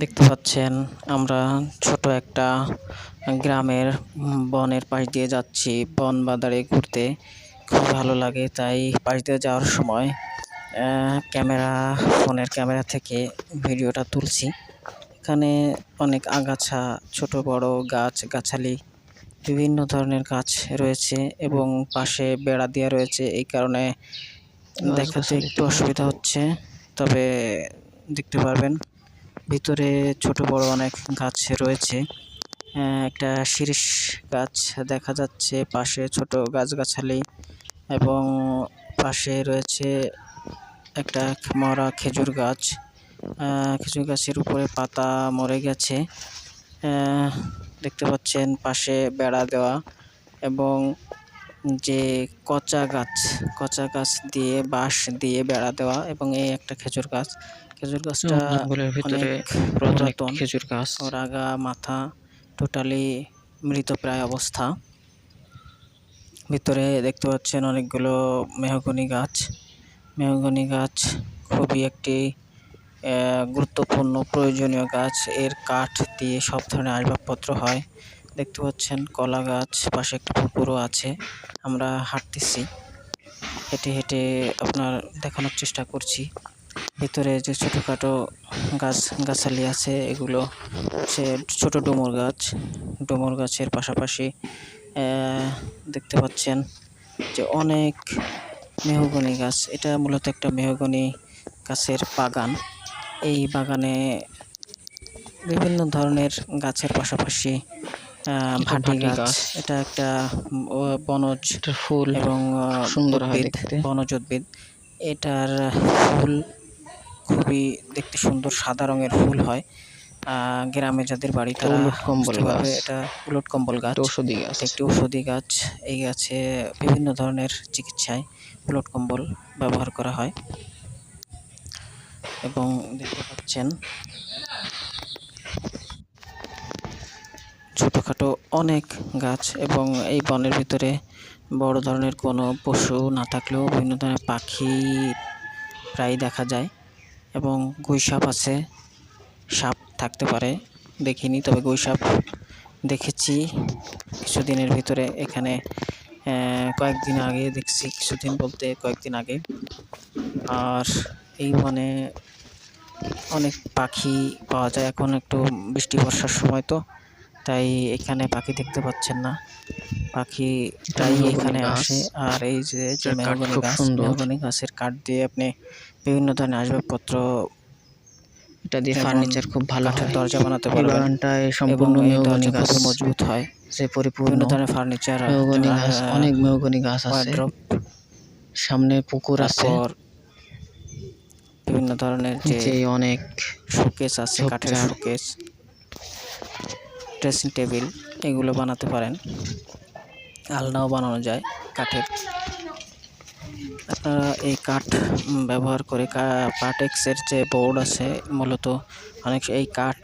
দেখতে পাচ্ছেন আমরা ছোট একটা গ্রামের বনের পাশ দিয়ে যাচ্ছি। বন বাদারে ঘুরতে খুব ভালো লাগে, তাই পাশ দিয়ে যাওয়ার সময় ফোনের ক্যামেরা থেকে ভিডিওটা তুলছি। এখানে অনেক আগাছা, ছোট বড় গাছগাছালি, বিভিন্ন ধরনের গাছ রয়েছে এবং পাশে বেড়া দেওয়া রয়েছে। এই কারণে দেখাতে একটু অসুবিধা হচ্ছে, তবে দেখতে পারবেন ভিতরে ছোট বড় অনেক গাছ রয়েছে। একটা শিরীষ গাছ দেখা যাচ্ছে, পাশে ছোট গাছগাছালি এবং পাশে রয়েছে একটা মরা খেজুর গাছ। খেজুর গাছের উপরে পাতা মরে গেছে। দেখতে পাচ্ছেন পাশে বেড়া দেওয়া এবং যে কচা গাছ দিয়ে বাঁশ দিয়ে বেড়া দেওয়া এবং এই একটা খেজুর গাছটা জঙ্গলের ভিতরে অনেক অনেক পুরাতন। খেজুর গাছ। ওর আগা মাথা টোটালি মৃতপ্রায় অবস্থা। ভিতরে দেখতে পাচ্ছেন অনেকগুলো মেহগনি গাছ খুবই একটি গুরুত্বপূর্ণ প্রয়োজনীয় গাছ। এর কাঠ দিয়ে সব ধরনের আসবাবপত্র হয়। দেখতে পাচ্ছেন কলা গাছ, পাশে একটা পুকুরও আছে। আমরা হাঁটতেছি, হেঁটে হেঁটে আপনার দেখানোর চেষ্টা করছি। ভিতরে যে ছোটোখাটো গাছালি আছে, এগুলো হচ্ছে ছোট ডুমুর গাছের পাশাপাশি দেখতে পাচ্ছেন যে অনেক মেহগনি গাছ। এটা মূলত একটা মেহগনি গাছের বাগান। এই বাগানে বিভিন্ন ধরনের গাছের পাশাপাশি ভাটি গাছ, এটা একটা বনজ ফুল এবং সুন্দর হয় উদ্ভিদ, দেখতে। বনজ উদ্ভিদ। এটার ফুল খুবই দেখতে সুন্দর, সাদা রঙের ফুল হয়। গ্রামে যাদের বাড়ি তারা বুঝতে পারবে, এটা উলট কম্বল গাছ। এটা একটি ঔষধি গাছ। এই গাছে বিভিন্ন ধরনের চিকিৎসায় উলট কম্বল ব্যবহার করা হয়। এবং দেখতে পাচ্ছেন ছোটোখাটো অনেক গাছ এবং এই বনের ভিতরে বড় ধরনের কোনো পশু না থাকলেও বিভিন্ন ধরনের পাখি প্রায় দেখা যায় এবং গুইসাপ আছে। সাপ থাকতে পারে, দেখিনি, তবে গুইসাপ দেখেছি কিছুদিনের ভিতরে। এখানে কয়েকদিন আগে দেখছি, কিছুদিন বলতে কয়েকদিন আগে। আর এই বনে অনেক পাখি পাওয়া যায়। এখন একটু বৃষ্টি বর্ষার সময়, তো তাই এখানে পাখি দেখতে পাচ্ছেন না। পাখি প্রায় এখানে আসে। আর এই যে মেহগনি গাছের কাঠ দিয়ে আপনি বিভিন্ন ধরনের আসবাবপত্র, এটা দিয়ে ফার্নিচার খুব ভালো হয়। দরজা বানাতে পারবেন। বাগানটায় সম্পূর্ণ মেহগনি গাছ, মজবুত হয়। যে পরিপূর্ণ বিভিন্ন ধরনের ফার্নিচার, মেহগনি গাছ, অনেক মেহগনি গাছ আছে। সামনে পুকুর আছে, বিভিন্ন ধরনের যে অনেক শোকেস আছে, কাঠের শোকেস, ড্রেসিং টেবিল, এগুলো বানাতে পারেন। আলনাও বানানো যায় কাঠের। আপনারা এই কাঠ ব্যবহার করে পার্টেক্সের যে বোর্ড আছে, মূলত অনেক এই কাঠ